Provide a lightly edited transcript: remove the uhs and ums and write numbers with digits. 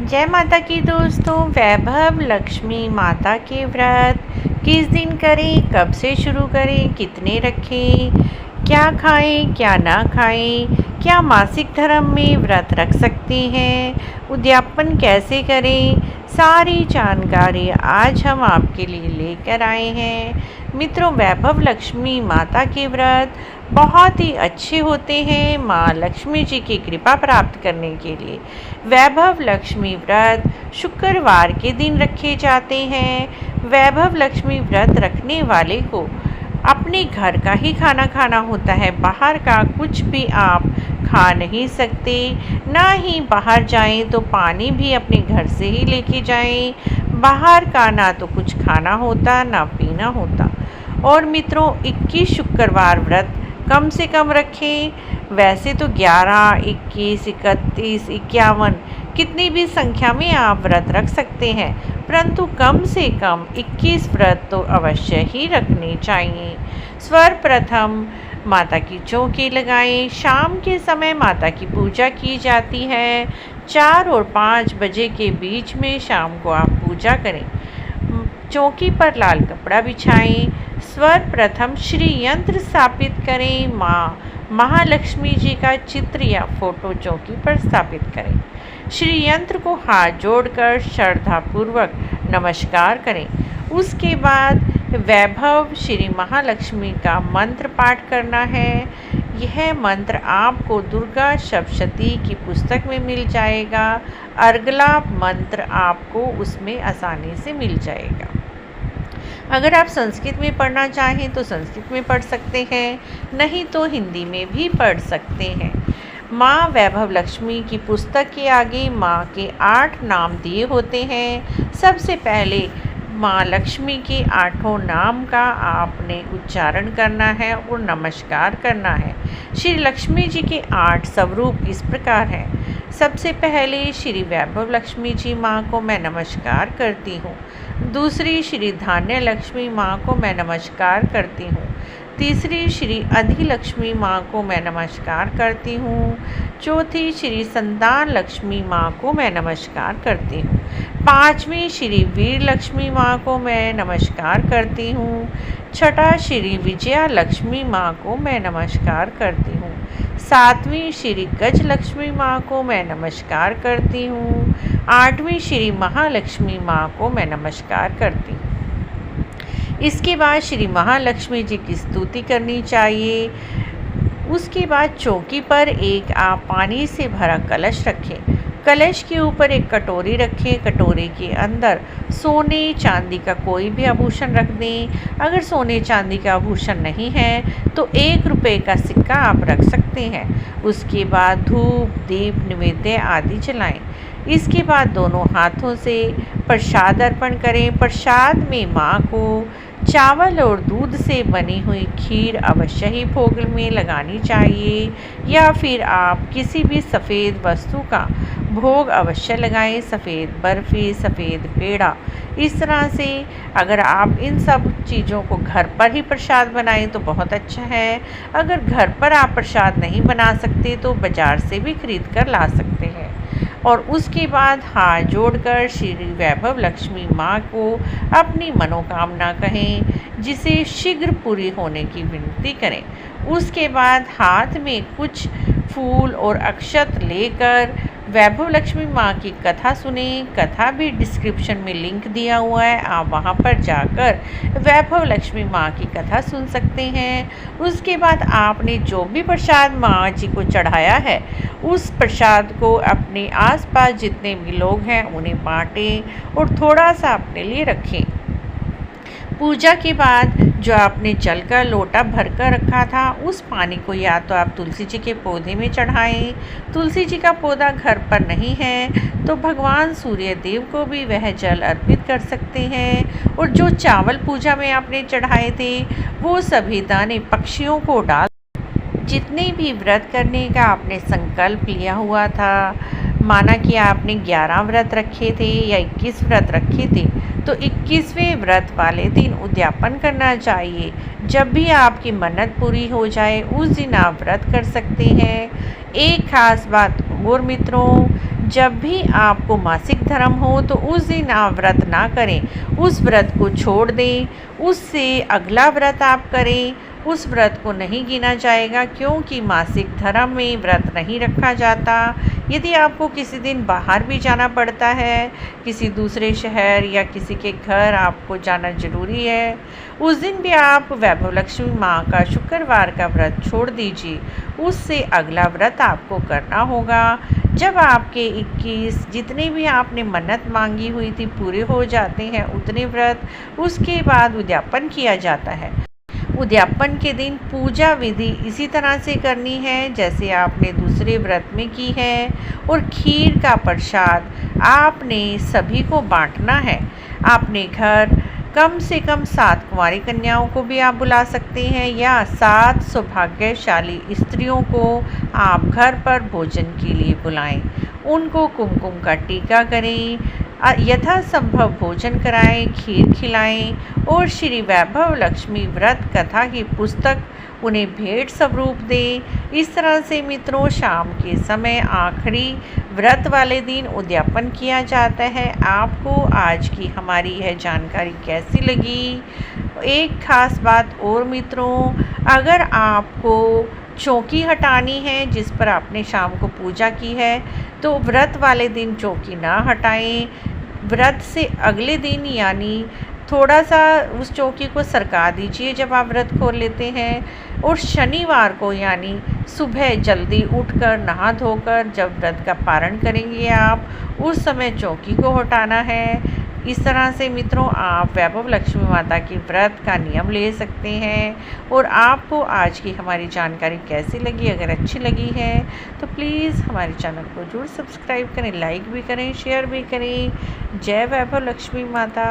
जय माता की दोस्तों। वैभव लक्ष्मी माता के व्रत किस दिन करें, कब से शुरू करें, कितने रखें, क्या खाएं क्या ना खाएं, क्या मासिक धर्म में व्रत रख सकते हैं, उद्यापन कैसे करें, सारी जानकारी आज हम आपके लिए लेकर आए हैं। मित्रों, वैभव लक्ष्मी माता के व्रत बहुत ही अच्छे होते हैं माँ लक्ष्मी जी की कृपा प्राप्त करने के लिए। वैभव लक्ष्मी व्रत शुक्रवार के दिन रखे जाते हैं। वैभव लक्ष्मी व्रत रखने वाले को अपने घर का ही खाना खाना होता है, बाहर का कुछ भी आप खा नहीं सकते। ना ही बाहर जाएं तो पानी भी अपने घर से ही लेके जाएं। बाहर का ना तो कुछ खाना होता ना पीना होता। और मित्रों, 21 शुक्रवार व्रत कम से कम रखें। वैसे तो 11, 21, 31, 51 कितनी भी संख्या में आप व्रत रख सकते हैं, परंतु कम से कम 21 व्रत तो अवश्य ही रखने चाहिए। सर्वप्रथम माता की चौकी लगाएं। शाम के समय माता की पूजा की जाती है। 4 और 5 बजे के बीच में शाम को आप पूजा करें। चौकी पर लाल कपड़ा बिछाएं। सर्वप्रथम श्री यंत्र स्थापित करें। माँ महालक्ष्मी जी का चित्र या फोटो चौकी पर स्थापित करें। श्री यंत्र को हाथ जोड़कर श्रद्धापूर्वक नमस्कार करें। उसके बाद वैभव श्री महालक्ष्मी का मंत्र पाठ करना है। यह मंत्र आपको दुर्गा सप्तशती की पुस्तक में मिल जाएगा। अर्गला मंत्र आपको उसमें आसानी से मिल जाएगा। अगर आप संस्कृत में पढ़ना चाहें तो संस्कृत में पढ़ सकते हैं, नहीं तो हिंदी में भी पढ़ सकते हैं। माँ वैभव लक्ष्मी की पुस्तक के आगे माँ के 8 नाम दिए होते हैं। सबसे पहले माँ लक्ष्मी के 8 नाम का आपने उच्चारण करना है और नमस्कार करना है। श्री लक्ष्मी जी के 8 स्वरूप इस प्रकार हैं। सबसे पहले श्री वैभव लक्ष्मी जी माँ को मैं नमस्कार करती हूँ। दूसरी श्री धान्य लक्ष्मी माँ को मैं नमस्कार करती हूँ। तीसरी श्री अधिलक्ष्मी माँ को मैं नमस्कार करती हूँ। चौथी श्री संतान लक्ष्मी माँ को मैं नमस्कार करती हूँ। पाँचवीं श्री वीर लक्ष्मी माँ को मैं नमस्कार करती हूँ। छठा श्री विजया लक्ष्मी माँ को मैं नमस्कार करती हूँ। सातवीं श्री गज लक्ष्मी माँ को मैं नमस्कार करती हूँ। आठवीं श्री महालक्ष्मी माँ को मैं नमस्कार करती हूँ। इसके बाद श्री महालक्ष्मी जी की स्तुति करनी चाहिए। उसके बाद चौकी पर एक आप पानी से भरा कलश रखें। कलश के ऊपर एक कटोरी रखें। कटोरी के अंदर सोने चांदी का कोई भी आभूषण रख दें। अगर सोने चांदी का आभूषण नहीं है तो 1 रुपये का सिक्का आप रख सकते हैं। उसके बाद धूप दीप नैवेद्य आदि जलाएं। इसके बाद दोनों हाथों से प्रसाद अर्पण करें। प्रसाद में माँ को चावल और दूध से बनी हुई खीर अवश्य ही भोग में लगानी चाहिए, या फिर आप किसी भी सफ़ेद वस्तु का भोग अवश्य लगाएं। सफ़ेद बर्फ़ी, सफ़ेद पेड़ा, इस तरह से अगर आप इन सब चीज़ों को घर पर ही प्रसाद बनाएं तो बहुत अच्छा है। अगर घर पर आप प्रसाद नहीं बना सकते तो बाज़ार से भी खरीद कर ला सकते हैं। और उसके बाद हाथ जोड़कर श्री वैभव लक्ष्मी माँ को अपनी मनोकामना कहें, जिसे शीघ्र पूरी होने की विनती करें। उसके बाद हाथ में कुछ फूल और अक्षत लेकर वैभव लक्ष्मी माँ की कथा सुने। कथा भी डिस्क्रिप्शन में लिंक दिया हुआ है, आप वहाँ पर जाकर वैभव लक्ष्मी माँ की कथा सुन सकते हैं। उसके बाद आपने जो भी प्रसाद माँ जी को चढ़ाया है उस प्रसाद को अपने आसपास जितने भी लोग हैं उन्हें बांटें और थोड़ा सा अपने लिए रखें। पूजा के बाद जो आपने जल का लोटा भर कर रखा था उस पानी को या तो आप तुलसी जी के पौधे में चढ़ाएं। तुलसी जी का पौधा घर पर नहीं है तो भगवान सूर्य देव को भी वह जल अर्पित कर सकते हैं। और जो चावल पूजा में आपने चढ़ाए थे वो सभी दाने पक्षियों को डाल। जितने भी व्रत करने का आपने संकल्प लिया हुआ था, माना कि आपने 11 व्रत रखे थे या 21 व्रत रखे थे, तो 21वें व्रत वाले दिन उद्यापन करना चाहिए। जब भी आपकी मन्नत पूरी हो जाए उस दिन आप व्रत कर सकते हैं। एक खास बात और मित्रों, जब भी आपको मासिक धर्म हो तो उस दिन आप व्रत ना करें, उस व्रत को छोड़ दें। उससे अगला व्रत आप करें, उस व्रत को नहीं गिना जाएगा, क्योंकि मासिक धर्म में व्रत नहीं रखा जाता। यदि आपको किसी दिन बाहर भी जाना पड़ता है, किसी दूसरे शहर या किसी के घर आपको जाना ज़रूरी है, उस दिन भी आप वैभव लक्ष्मी माँ का शुक्रवार का व्रत छोड़ दीजिए। उससे अगला व्रत आपको करना होगा। जब आपके 21 जितने भी आपने मन्नत मांगी हुई थी पूरे हो जाते हैं उतने व्रत, उसके बाद उद्यापन किया जाता है। उद्यापन के दिन पूजा विधि इसी तरह से करनी है जैसे आपने दूसरे व्रत में की है, और खीर का प्रसाद आपने सभी को बांटना है। आपने घर कम से कम 7 कुंवारी कन्याओं को भी आप बुला सकते हैं, या 7 सौभाग्यशाली स्त्रियों को आप घर पर भोजन के लिए बुलाएं। उनको कुमकुम का टीका करें, यथासंभव भोजन कराएं, खीर खिलाएं और श्री वैभव लक्ष्मी व्रत कथा की पुस्तक उन्हें भेंट स्वरूप दें। इस तरह से मित्रों, शाम के समय आखिरी व्रत वाले दिन उद्यापन किया जाता है। आपको आज की हमारी यह जानकारी कैसी लगी? एक खास बात और मित्रों, अगर आपको चौकी हटानी है जिस पर आपने शाम को पूजा की है, तो व्रत वाले दिन चौकी ना हटाएं। व्रत से अगले दिन यानी थोड़ा सा उस चौकी को सरका दीजिए जब आप व्रत खोल लेते हैं, और शनिवार को यानी सुबह जल्दी उठकर नहा धोकर जब व्रत का पारण करेंगे आप, उस समय चौकी को हटाना है। इस तरह से मित्रों, आप वैभव लक्ष्मी माता की व्रत का नियम ले सकते हैं। और आपको आज की हमारी जानकारी कैसी लगी? अगर अच्छी लगी है तो प्लीज़ हमारे चैनल को जरूर सब्सक्राइब करें, लाइक भी करें, शेयर भी करें। जय वैभव लक्ष्मी माता।